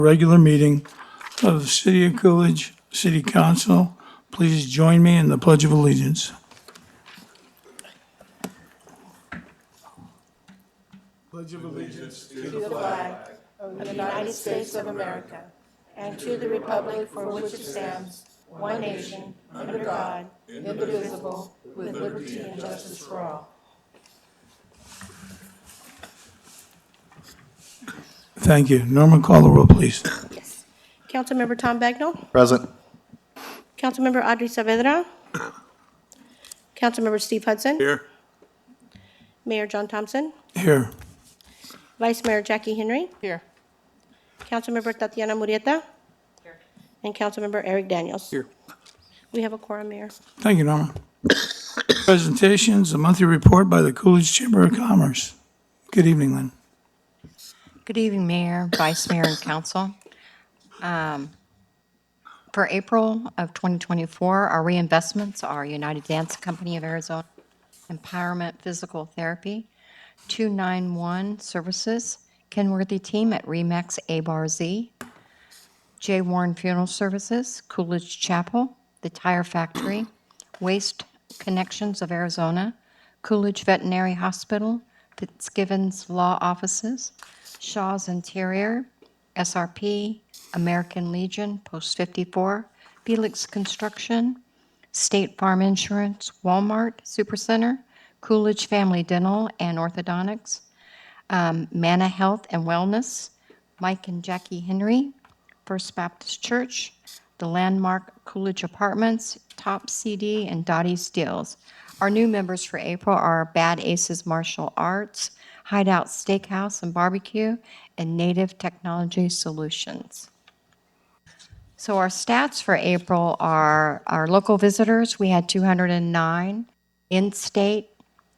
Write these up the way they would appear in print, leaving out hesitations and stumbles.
Regular meeting of the City of Coolidge City Council. Please join me in the Pledge of Allegiance. Pledge of Allegiance to the flag of the United States of America and to the republic for which it stands, one nation, under God, indivisible, with liberty and justice for all. Thank you. Norma, call the roll, please. Yes. Councilmember Tom Bagnell. Present. Councilmember Audrey Saavedra. Councilmember Steve Hudson. Here. Mayor John Thompson. Here. Vice Mayor Jackie Henry. Here. Councilmember Tatiana Murrieta. Here. And Councilmember Eric Daniels. Here. We have a quorum, Mayor. Thank you, Norma. Presentations, a monthly report by the Coolidge Chamber of Commerce. Good evening, Lynn. Good evening, Mayor, Vice Mayor, and Council. For April of 2024, our reinvestments are United Dance Company of Arizona, Empowerment Physical Therapy, 291 Services, Kenworthy Team at Remax A-Bar Z, J. Warren Funeral Services, Coolidge Chapel, The Tire Factory, Waste Connections of Arizona, Coolidge Veterinary Hospital, Fitzgibbons Law Offices, Shaw's Interior, SRP, American Legion, Post 54, Felix Construction, State Farm Insurance, Walmart Supercenter, Coolidge Family Dental and Orthodontics, Manna Health and Wellness, Mike and Jackie Henry, First Baptist Church, the Landmark Coolidge Apartments, Top CD, and Dottie Steels. Our new members for April are Bad Aces Martial Arts, Hideout Steakhouse and Barbecue, and Native Technology Solutions. So our stats for April are our local visitors, we had 209. In-state,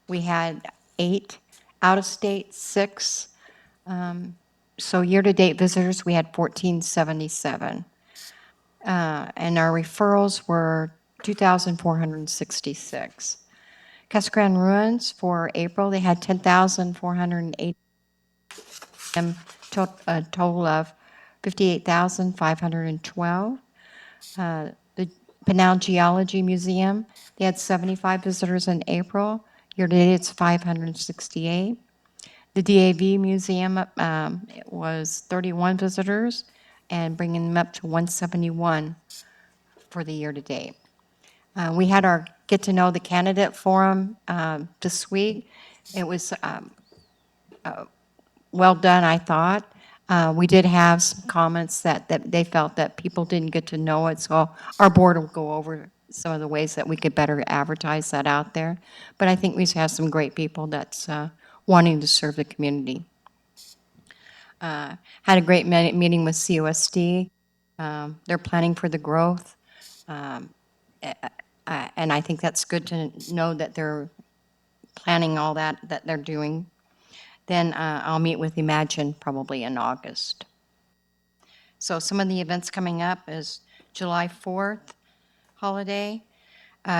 we had 8. Out-of-state, 6. So year-to-date visitors, we had 1,477. And our referrals were 2,466. Casa Grande Ruins for April, they had 10,480, a total of 58,512. The Pinal Geology Museum, they had 75 visitors in April. Year-to-date, it's 568. The DAV Museum it was 31 visitors, and bringing them up to 171 for the year-to-date. We had our Get to Know the Candidate Forum this week. It was well done, I thought. We did have some comments that they felt that people didn't get to know it, so our board will go over some of the ways that we could better advertise that out there. But I think we have some great people that's wanting to serve the community. Had a great meeting with COSD. They're planning for the growth. And I think that's good to know that they're planning all that they're doing. Then I'll meet with Imagine probably in August. So some of the events coming up is July 4th holiday,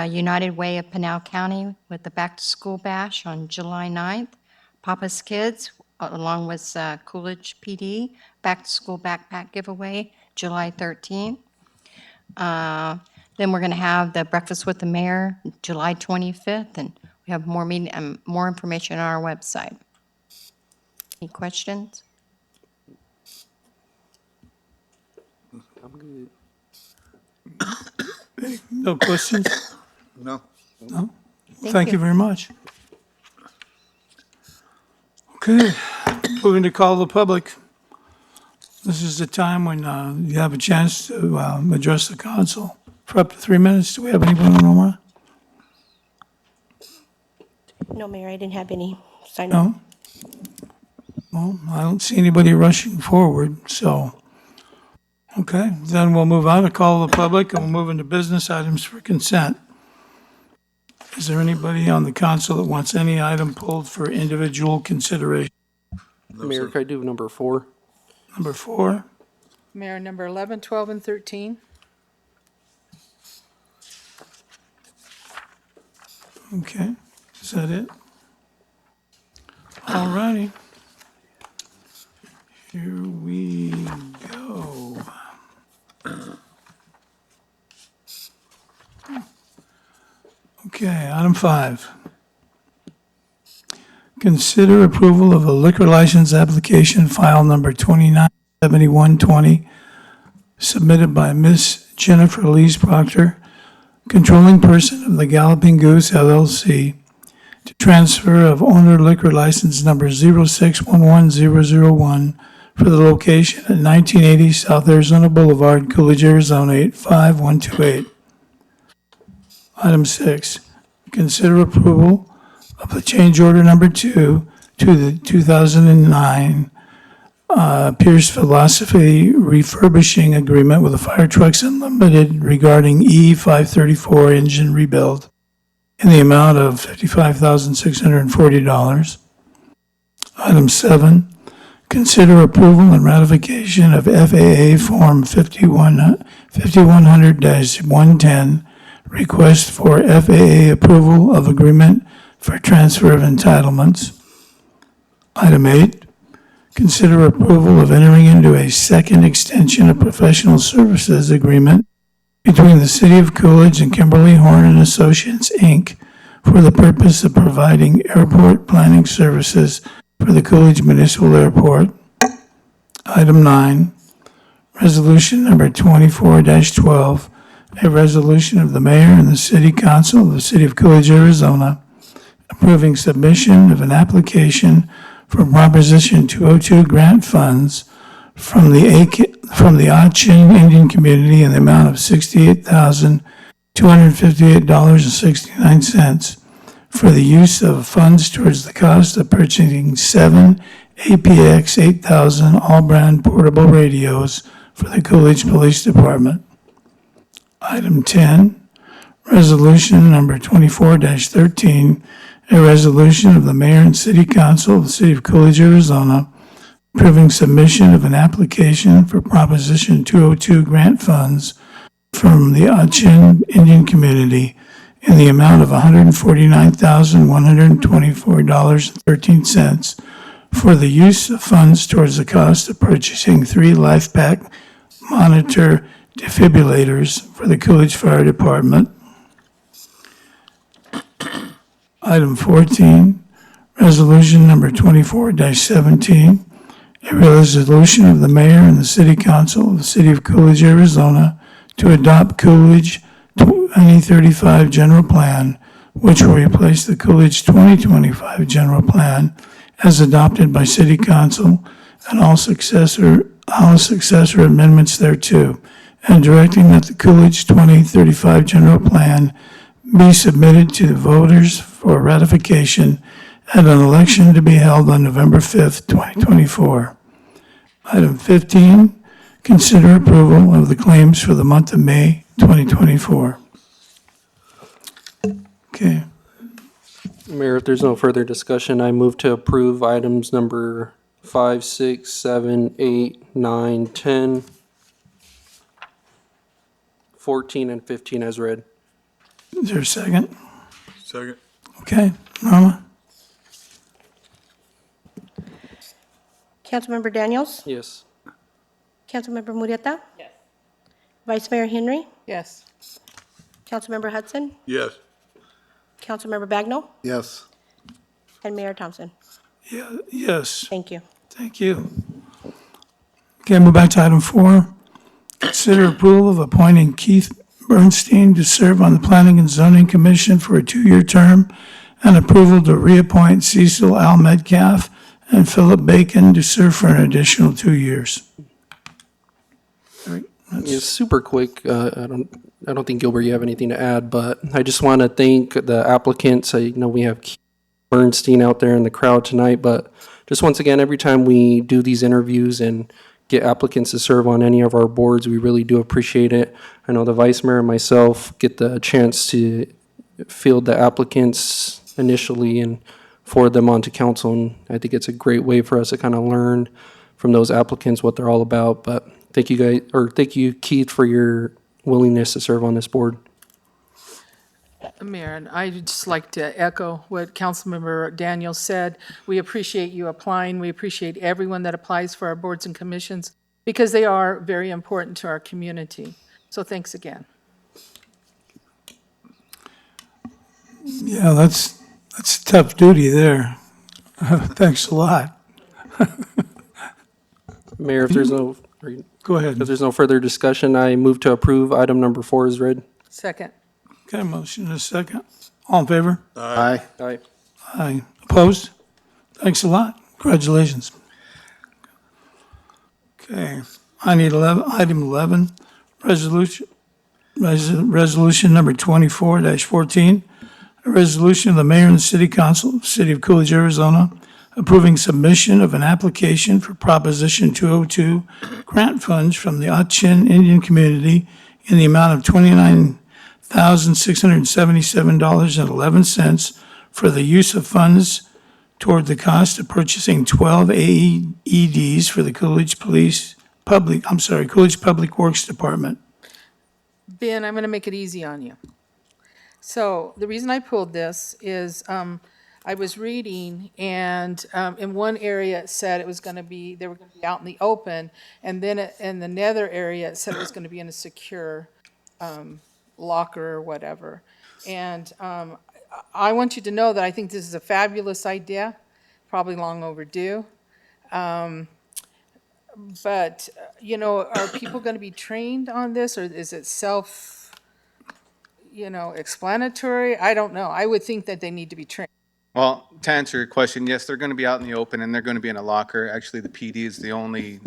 United Way of Pinal County with the Back to School Bash on July 9th, Papa's Kids along with Coolidge PD, Back to School Backpack Giveaway, July 13th. Then we're going to have the Breakfast with the Mayor, July 25th, and we have more information on our website. Any questions? I'm good. No questions? No. No? Thank Thank you. you very much. Okay, moving to call the public. This is the time when you have a chance to address the council for up to 3 minutes. Do we have anyone on the line? No, Mayor, I didn't have any sign up. No? Well, I don't see anybody rushing forward, so. Okay, then we'll move on to call the public and we'll move into business items for consent. Is there anybody on the council that wants any item pulled for individual consideration? Mayor, could I do number 4? Number 4, Mayor, number 11, 12, and 13. okay, is that it? All righty. Here we go. Okay, item 5. Consider approval of a liquor license application file number 297120, submitted by Miss Jennifer Lees Proctor, controlling person of the Galloping Goose LLC, to transfer of owner liquor license number 0611001 for the location at 1980 South Arizona Boulevard, Coolidge, Arizona 85128. Item 6, consider approval of the change order number 2 to the 2009 Pierce Philosophy refurbishing agreement with the Fire Trucks Unlimited regarding E534 engine rebuild in the amount of $55,640. Item 7, consider approval and ratification of FAA Form 5100-110, request for FAA approval of agreement for transfer of entitlements. Item 8, consider approval of entering into a second extension of professional services agreement between the City of Coolidge and Kimberly Horn and Associates, Inc., for the purpose of providing airport planning services for the Coolidge Municipal Airport. Item 9, resolution number 24-12, a resolution of the mayor and the city council of the City of Coolidge, Arizona, approving submission of an application for Proposition 202 grant funds from the Achin Indian Community in the amount of $68,258.69 for the use of funds towards the cost of purchasing 7 APX 8000 all-brand portable radios for the Coolidge Police Department. Item 10, resolution number 24-13, a resolution of the mayor and city council of the City of Coolidge, Arizona, approving submission of an application for Proposition 202 grant funds from the Achin Indian Community in the amount of $149,124.13 for the use of funds towards the cost of purchasing 3 LifePak monitor defibrillators for the Coolidge Fire Department. Item 14, resolution number 24-17, a resolution of the mayor and the city council of the City of Coolidge, Arizona, to adopt Coolidge 2035 general plan, which will replace the Coolidge 2025 general plan as adopted by city council and all successor amendments thereto, and directing that the Coolidge 2035 general plan be submitted to the voters for ratification at an election to be held on November 5th, 2024. Item 15, consider approval of the claims for the month of May 2024. Okay, Mayor, if there's no further discussion, I move to approve items number 5, 6, 7, 8, 9, 10, 14, and 15 as read. is there a second? Second. Okay, Norma? Councilmember Daniels? Yes. Councilmember Murrieta? Yes. Vice Mayor Henry? Yes. Councilmember Hudson? Yes. Councilmember Bagnell? Yes. And Mayor Thompson? Yeah, yes. Thank you. Thank you. Okay, move back to item 4. Consider approval of appointing Keith Bernstein to serve on the Planning and Zoning Commission for a 2-year term, and approval to reappoint Cecil Al Metcalf and Philip Bacon to serve for an additional 2 years. It's super quick. I don't think, Gilbert, you have anything to add, but I just want to thank the applicants. I know we have Keith Bernstein out there in the crowd tonight, but just once again, every time we do these interviews and get applicants to serve on any of our boards, we really do appreciate it. I know the vice mayor and myself get the chance to field the applicants initially and forward them on to council, and I think it's a great way for us to kind of learn from those applicants what they're all about. But thank you guys, or thank you, Keith, for your willingness to serve on this board. Mayor, and I'd just like to echo what Councilmember Daniels said. We appreciate you applying. We appreciate everyone that applies for our boards and commissions because they are very important to our community. So thanks again. Yeah, that's tough duty there. Thanks a lot. Mayor, if there's no, Go ahead. if there's no further discussion, I move to approve item number 4 is read. Second. Okay, motion and a second. All in favor? Aye. Aye. Aye. Opposed? Thanks a lot. Congratulations. Okay, I need item 11, resolution number 24-14, a resolution of the mayor and the city council of the city of Coolidge, Arizona, approving submission of an application for Proposition 202 grant funds from the Achin Indian community in the amount of $29,677.11 for the use of funds toward the cost of purchasing 12 AEDs for the Coolidge Coolidge Public Works Department. Ben, I'm going to make it easy on you. So the reason I pulled this is I was reading, and in one area it said it was going to be, they were going to be out in the open, and then in the nether area it said it was going to be in a secure locker or whatever. And I want you to know that I think this is a fabulous idea, probably long overdue. But, you know, are people going to be trained on this, or is it explanatory? I don't know. I would think that they need to be trained. Well, to answer your question, yes, they're going to be out in the open and they're going to be in a locker. Actually, the PD is the only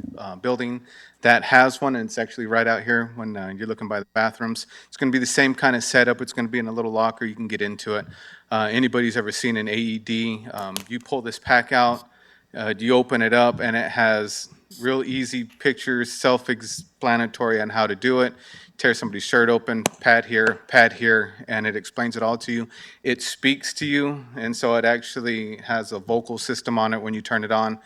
building that has one, and it's actually right out here when you're looking by the bathrooms. It's going to be the same kind of setup. It's going to be in a little locker. You can get into it. Anybody's ever seen an AED, you pull this pack out, you open it up, and it has real easy pictures, self-explanatory on how to do it. Tear somebody's shirt open, pad here, and it explains it all to you. It speaks to you, and so it actually has a vocal system on it when you turn it on.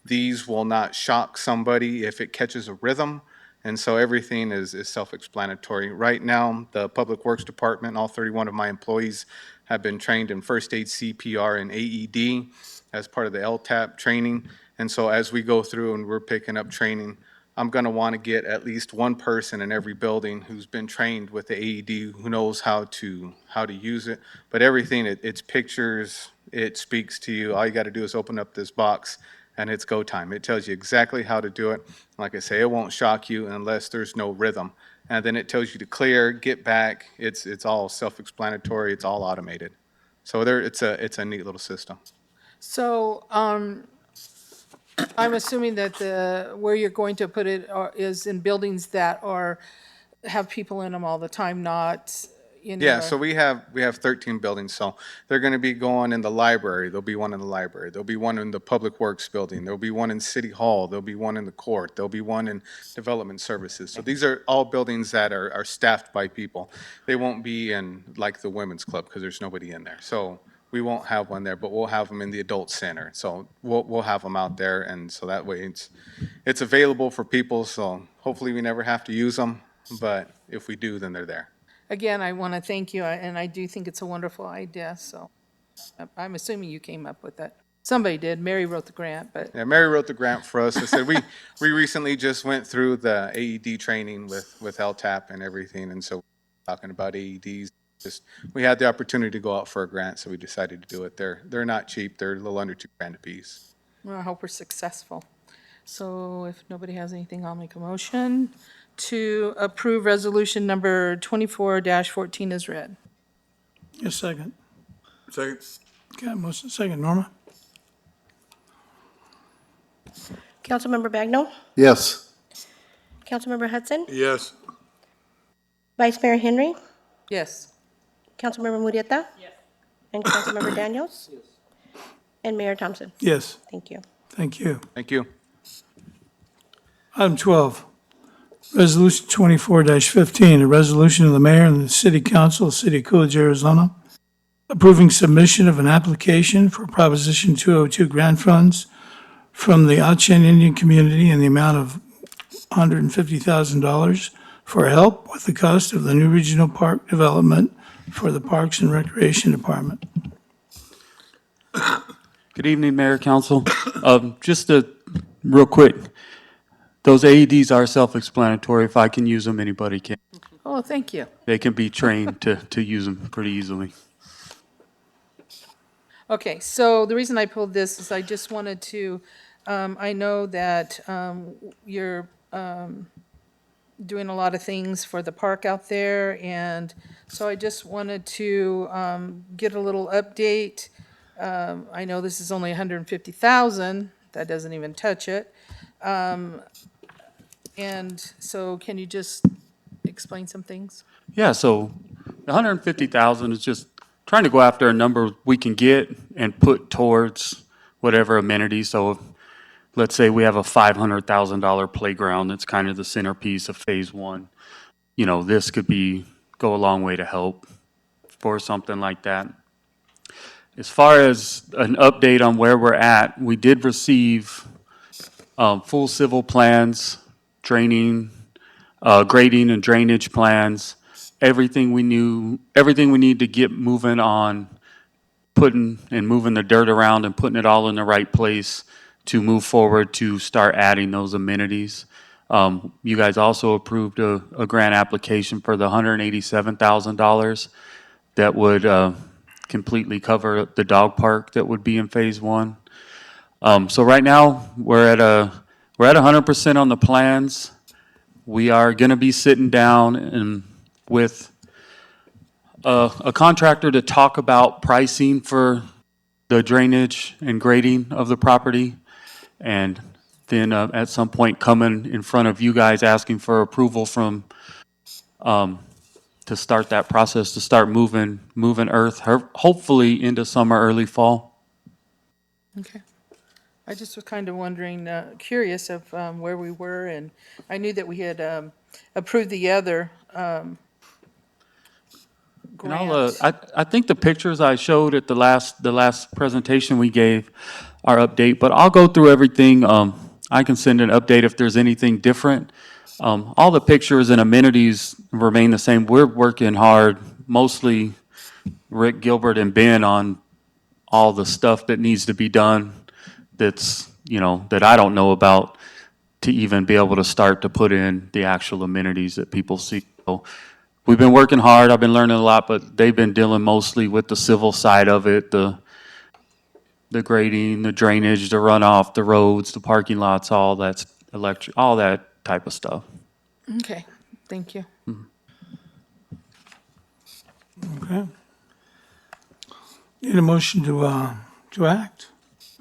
These will not shock somebody if it catches a rhythm, and so everything is self-explanatory. Right now, the Public Works Department, all 31 of my employees have been trained in first aid, CPR, and AED as part of the LTAP training. And so as we go through and we're picking up training, I'm going to want to get at least one person in every building who's been trained with the AED, who knows how to use it. But everything, it's pictures, it speaks to you. All you got to do is open up this box and it's go time. It tells you exactly how to do it. Like I say, it won't shock you unless there's no rhythm. And then it tells you to clear, get back. It's all self-explanatory. It's all automated. So it's a neat little system. So I'm assuming that where you're going to put it is in buildings that have people in them all the time, not in. Yeah, so we have 13 buildings, so they're going to be going in the library. There'll be one in the library. There'll be one in the Public Works building. There'll be one in City Hall. There'll be one in the court. There'll be one in Development Services. So these are all buildings that are staffed by people. They won't be in like the Women's Club because there's nobody in there. So we won't have one there, but we'll have them in the Adult Center. So we'll have them out there, and so that way it's available for people. So hopefully we never have to use them, but if we do, then they're there. Again, I want to thank you, and I do think it's a wonderful idea, so I'm assuming you came up with that. Somebody did. Mary wrote the grant, but. Yeah, Mary wrote the grant for us. I said we recently just went through the AED training with LTAP and everything, and so we're talking about AEDs. We had the opportunity to go out for a grant, so we decided to do it. They're not cheap. They're a little under $2,000 a piece. Well, I hope we're successful. So if nobody has anything, I'll make a motion to approve resolution number 24-14 is read. A second. Second. Okay, motion second. Norma? Councilmember Bagnell? Yes. Councilmember Hudson? Yes. Vice Mayor Henry? Yes. Councilmember Murrieta? Yes. And Councilmember Daniels? Yes. And Mayor Thompson? Yes, Thank you. thank you. Thank you. Item 12, Resolution 24-15, a resolution of the mayor and the city council of the city of Coolidge, Arizona, approving submission of an application for Proposition 202 grant funds from the Achin Indian community in the amount of $150,000 for help with the cost of the new regional park development for the Parks and Recreation Department. Good evening, Mayor, Council. Just real quick, those AEDs are self-explanatory. If I can use them, anybody can. Oh, thank you. They can be trained to use them pretty easily. Okay, so the reason I pulled this is I just wanted to, I know that you're doing a lot of things for the park out there, and so I just wanted to get a little update. I know this is only 150,000, that doesn't even touch it. And so can you just explain some things? Yeah, so the 150,000 is just trying to go after a number we can get and put towards whatever amenities. So let's say we have a $500,000 playground that's kind of the centerpiece of phase one. You know, this could go a long way to help for something like that. As far as an update on where we're at, we did receive full civil plans, grading and drainage plans, everything we need to get moving on moving the dirt around and putting it all in the right place to move forward to start adding those amenities. You guys also approved a grant application for the $187,000 that would completely cover the dog park that would be in phase one. So right now, we're at 100% on the plans. We are going to be sitting down and with a contractor to talk about pricing for the drainage and grading of the property. And then at some point coming in front of you guys asking for approval to start that process, to start moving earth, hopefully into summer, early fall. Okay. I just was kind of wondering, curious of where we were, and I knew that we had approved the other And grant. I think the pictures I showed at the last presentation we gave are update, but I'll go through everything. I can send an update if there's anything different. All the pictures and amenities remain the same. We're working hard, mostly Rick, Gilbert, and Ben on all the stuff that needs to be done that I don't know about to even be able to start to put in the actual amenities that people see. So we've been working hard. I've been learning a lot, but they've been dealing mostly with the civil side of it, the grading, the drainage, the runoff, the roads, the parking lots, all that's electric, all that type of stuff. Okay, thank you. Okay. Need a motion to act?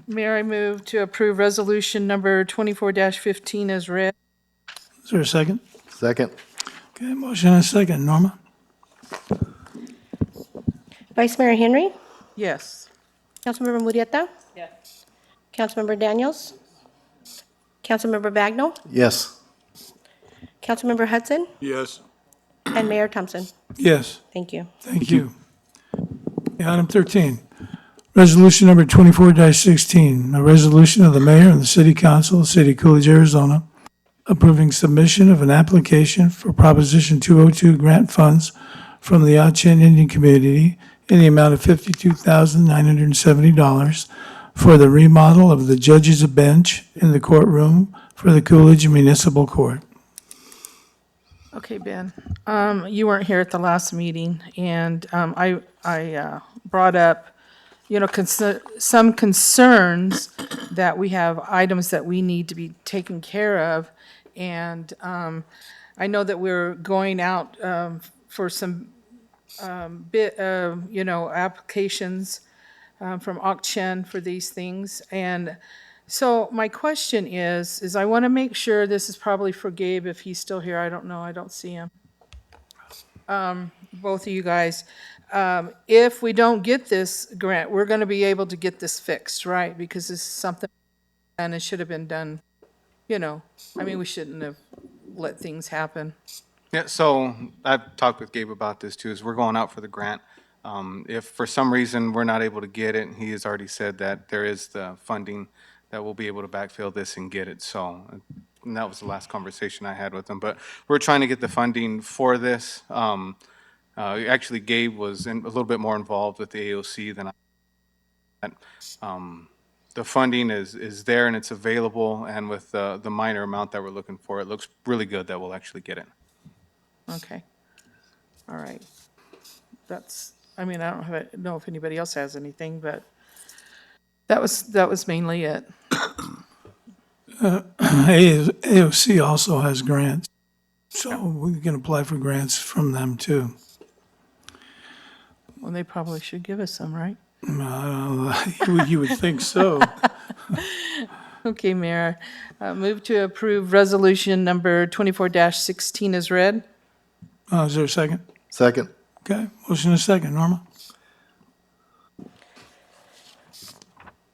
Mayor, I move to approve resolution number 24-15 as read. Is there a second? Second. Okay, motion and a second. Norma? Vice Mayor Henry, Yes. Councilmember Murrieta, Yes. Councilmember Daniels, Councilmember Bagnell, Yes. Councilmember Hudson, Yes. and Mayor Thompson. Yes. Thank you. Thank you. Item 13, resolution number 24-16, a resolution of the mayor and the city council of the city of Coolidge, Arizona, approving submission of an application for Proposition 202 grant funds from the Achin Indian Community in the amount of $52,970 for the remodel of the judge's bench in the courtroom for the Coolidge Municipal Court. Okay, Ben, you weren't here at the last meeting, and I brought up, some concerns that we have items that we need to be taken care of, and I know that we're going out for some applications from Auction for these things, and so my question is I want to make sure, this is probably for Gabe if he's still here, I don't know, I don't see him. Both of you guys, if we don't get this grant, we're going to be able to get this fixed, right? Because this is something, and it should have been done, we shouldn't have let things happen. Yeah, so I've talked with Gabe about this too, is we're going out for the grant. If for some reason we're not able to get it, he has already said that there is the funding that we'll be able to backfill this and get it, so, and that was the last conversation I had with him, but we're trying to get the funding for this. Actually, Gabe was a little bit more involved with the AOC than I. The funding is there and it's available, and with the minor amount that we're looking for, it looks really good that we'll actually get it. Okay. All right. That's, I mean, I don't know if anybody else has anything, but that was mainly it. AOC also has grants, so we can apply for grants from them too. Well, they probably should give us some, right? You would think so. Okay, Mayor. Move to approve resolution number 24-16 is read. Is there a second? Second. Okay, motion and a second. Norma?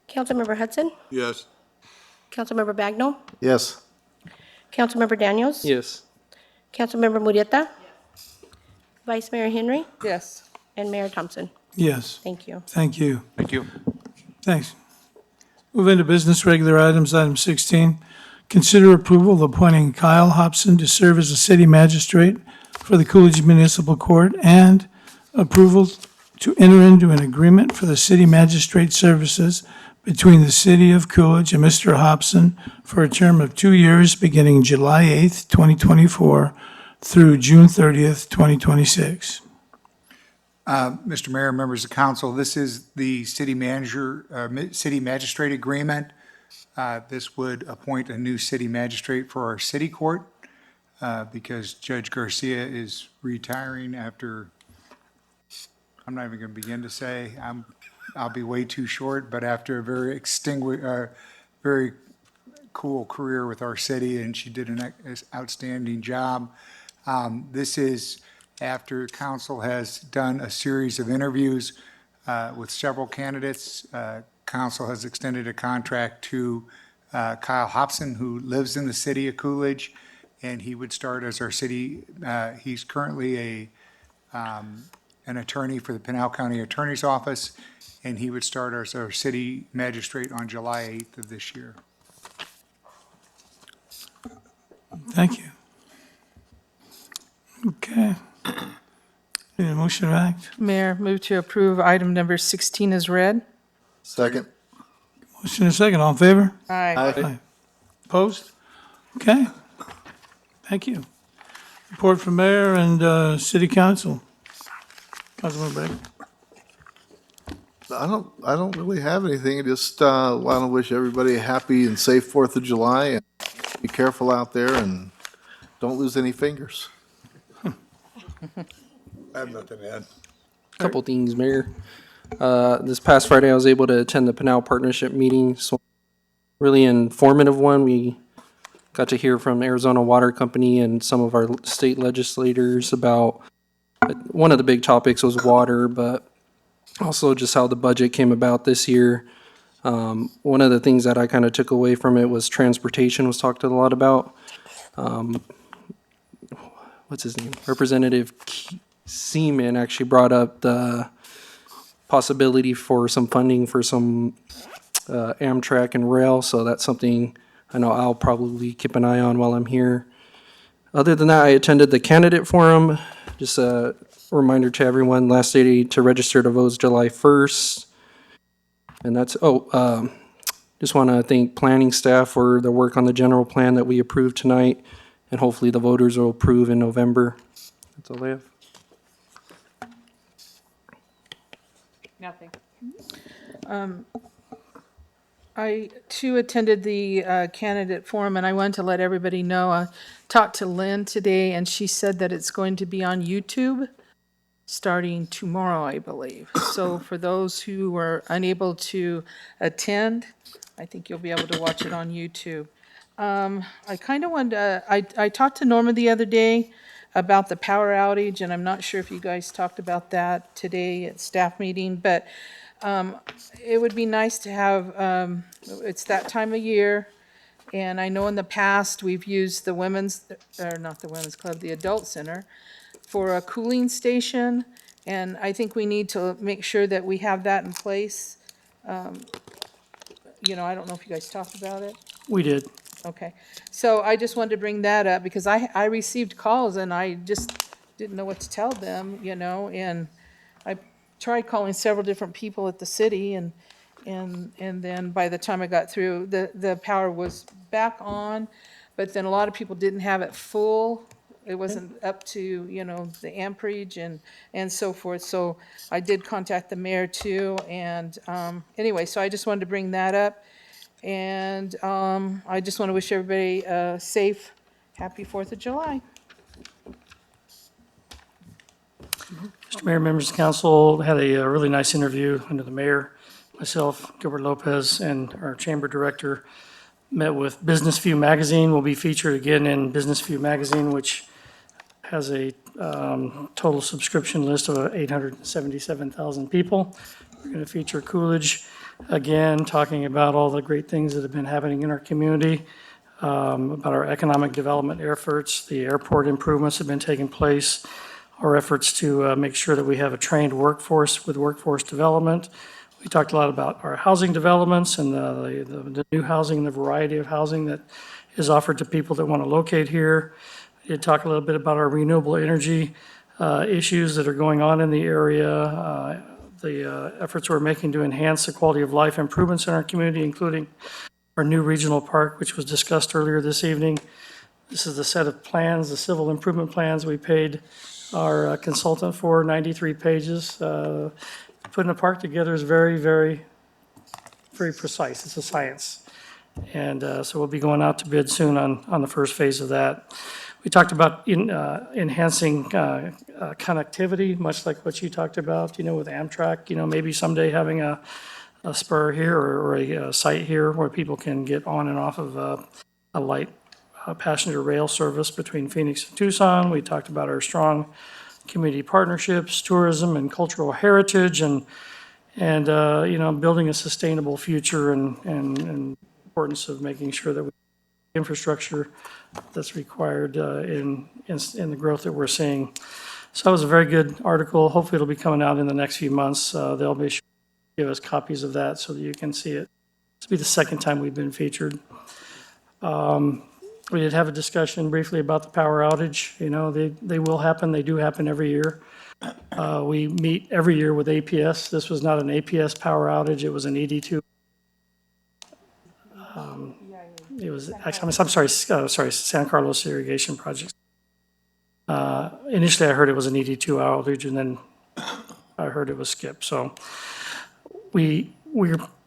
Councilmember Hudson, Yes. Councilmember Bagnell, Yes. Councilmember Daniels, Yes. Councilmember Murrieta, Vice Mayor Henry, Yes. and Mayor Thompson. Yes, Thank you. thank you. Thank you. Thanks. Move into business, regular items, item 16. Consider approval of appointing Kyle Hobson to serve as a city magistrate for the Coolidge Municipal Court and approval to enter into an agreement for the city magistrate services between the city of Coolidge and Mr. Hobson for a term of 2 years beginning July 8th, 2024 through June 30th, 2026. Mr. Mayor, members of council, this is the city magistrate agreement. This would appoint a new city magistrate for our city court because Judge Garcia is retiring after, I'm not even going to begin to say, I'll be way too short, but after a very very cool career with our city, and she did an outstanding job. This is after council has done a series of interviews with several candidates. Council has extended a contract to Kyle Hobson, who lives in the city of Coolidge, and he would start as our city, he's currently an attorney for the Pinal County Attorney's Office, and he would start as our city magistrate on July 8th of this year. Thank you. Okay. Need a motion to act? Mayor, move to approve item number 16 is read. Second. Motion and a second. All in favor? Aye. Aye. Opposed? Okay. Thank you. Report from mayor and city council. Councilmember Bragg. I don't really have anything. Just want to wish everybody a happy and safe 4th of July, and be careful out there and don't lose any fingers. I have nothing to add. Couple things, Mayor. This past Friday, I was able to attend the Pinal Partnership meeting. So really informative one. We got to hear from Arizona Water Company and some of our state legislators about one of the big topics was water, but also just how the budget came about this year. One of the things that I kind of took away from it was transportation was talked a lot about. What's his name? Representative Seaman actually brought up the possibility for some funding for some Amtrak and rail, so that's something I know I'll probably keep an eye on while I'm here. Other than that, I attended the candidate forum. Just a reminder to everyone, last day to register to vote is July 1st. And that's, just want to thank planning staff for the work on the general plan that we approved tonight, and hopefully the voters will approve in November. That's all I have. Nothing. I too attended the candidate forum, and I wanted to let everybody know, I talked to Lynn today, and she said that it's going to be on YouTube starting tomorrow, I believe. So for those who were unable to attend, I think you'll be able to watch it on YouTube. I kind of wanted to, I talked to Norma the other day about the power outage, and I'm not sure if you guys talked about that today at staff meeting, but it would be nice to have, it's that time of year, and I know in the past, we've used the women's, or not the women's club, the adult center, for a cooling station, and I think we need to make sure that we have that in place. You know, I don't know if you guys talked about it. We did. Okay, so I just wanted to bring that up because I received calls and I just didn't know what to tell them, and I tried calling several different people at the city, and then by the time I got through, the power was back on, but then a lot of people didn't have it full. It wasn't up to, the amperage and so forth. So I did contact the mayor too, and anyway, so I just wanted to bring that up. And I just want to wish everybody a safe, happy 4th of July. Mr. Mayor, members of council, had a really nice interview under the mayor, myself, Gilbert Lopez, and our chamber director met with Business View Magazine. Will be featured again in Business View Magazine, which has a total subscription list of 877,000 people. We're going to feature Coolidge again, talking about all the great things that have been happening in our community, about our economic development efforts, the airport improvements that have been taking place, our efforts to make sure that we have a trained workforce with workforce development. We talked a lot about our housing developments and the new housing, the variety of housing that is offered to people that want to locate here. We did talk a little bit about our renewable energy issues that are going on in the area, the efforts we're making to enhance the quality of life improvements in our community, including our new regional park, which was discussed earlier this evening. This is the set of plans, the civil improvement plans we paid our consultant for, 93 pages. Putting a park together is very, very, very precise. It's a science. And so we'll be going out to bid soon on the first phase of that. We talked about enhancing connectivity, much like what you talked about, with Amtrak, maybe someday having a spur here or a site here where people can get on and off of a light passenger rail service between Phoenix and Tucson. We talked about our strong community partnerships, tourism and cultural heritage, and building a sustainable future and importance of making sure that we have infrastructure that's required in the growth that we're seeing. So that was a very good article. Hopefully it'll be coming out in the next few months. They'll be sure to give us copies of that so that you can see it. This will be the second time we've been featured. We did have a discussion briefly about the power outage. They will happen. They do happen every year. We meet every year with APS. This was not an APS power outage. It was an ED2. It was actually, I'm sorry, San Carlos Irrigation Project. Initially, I heard it was an ED2 outage, and then I heard it was skipped. So we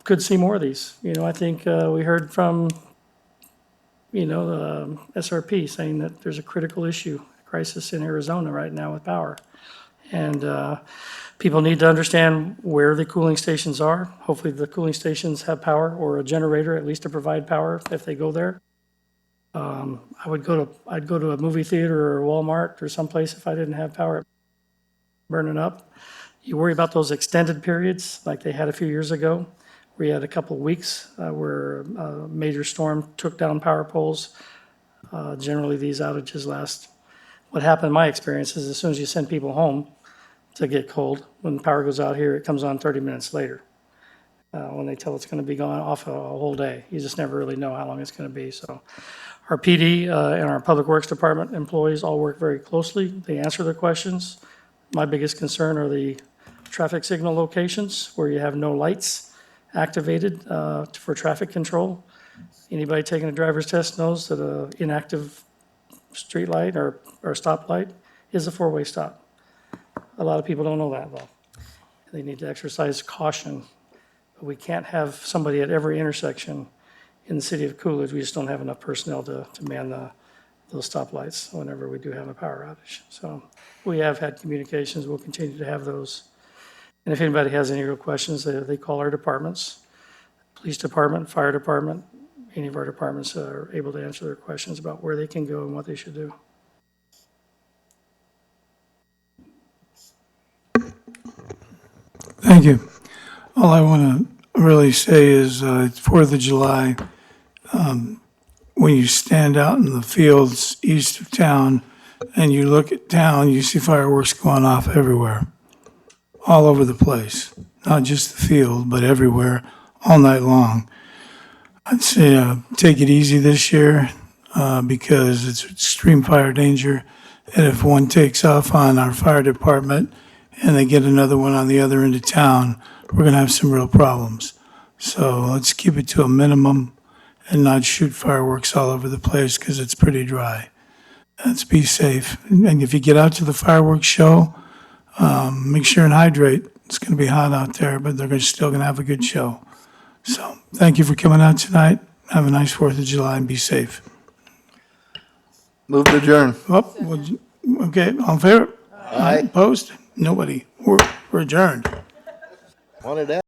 could see more of these. I think we heard from the SRP saying that there's a critical issue, crisis in Arizona right now with power. And people need to understand where the cooling stations are. Hopefully the cooling stations have power or a generator at least to provide power if they go there. I'd go to a movie theater or Walmart or someplace if I didn't have power burning up. You worry about those extended periods like they had a few years ago. We had a couple of weeks where a major storm took down power poles. Generally, these outages last. What happened in my experience is as soon as you send people home to get cold, when power goes out here, it comes on 30 minutes later. When they tell it's going to be gone off a whole day, you just never really know how long it's going to be. So our PD and our Public Works Department employees all work very closely. They answer the questions. My biggest concern are the traffic signal locations where you have no lights activated for traffic control. Anybody taking a driver's test knows that an inactive street light or stop light is a four-way stop. A lot of people don't know that, though. They need to exercise caution. But we can't have somebody at every intersection in the city of Coolidge. We just don't have enough personnel to man those stoplights whenever we do have a power outage. So we have had communications. We'll continue to have those. And if anybody has any real questions, they call our departments, police department, fire department. Any of our departments are able to answer their questions about where they can go and what they should do. Thank you. All I want to really say is it's 4th of July. When you stand out in the fields east of town and you look at town, you see fireworks going off everywhere, all over the place, not just the field, but everywhere, all night long. I'd say take it easy this year because it's extreme fire danger And if one takes off on our fire department and they get another one on the other end of town, we're gonna have some real problems. So let's keep it to a minimum and not shoot fireworks all over the place because it's pretty dry. Let's be safe. And if you get out to the fireworks show, make sure and hydrate. It's gonna be hot out there, but they're still gonna have a good show. So thank you for coming out tonight. Have a nice 4th of July and be safe. Move to adjourn. Oh, okay, all in favor? Aye. Opposed? Nobody. We're adjourned. Wanted that.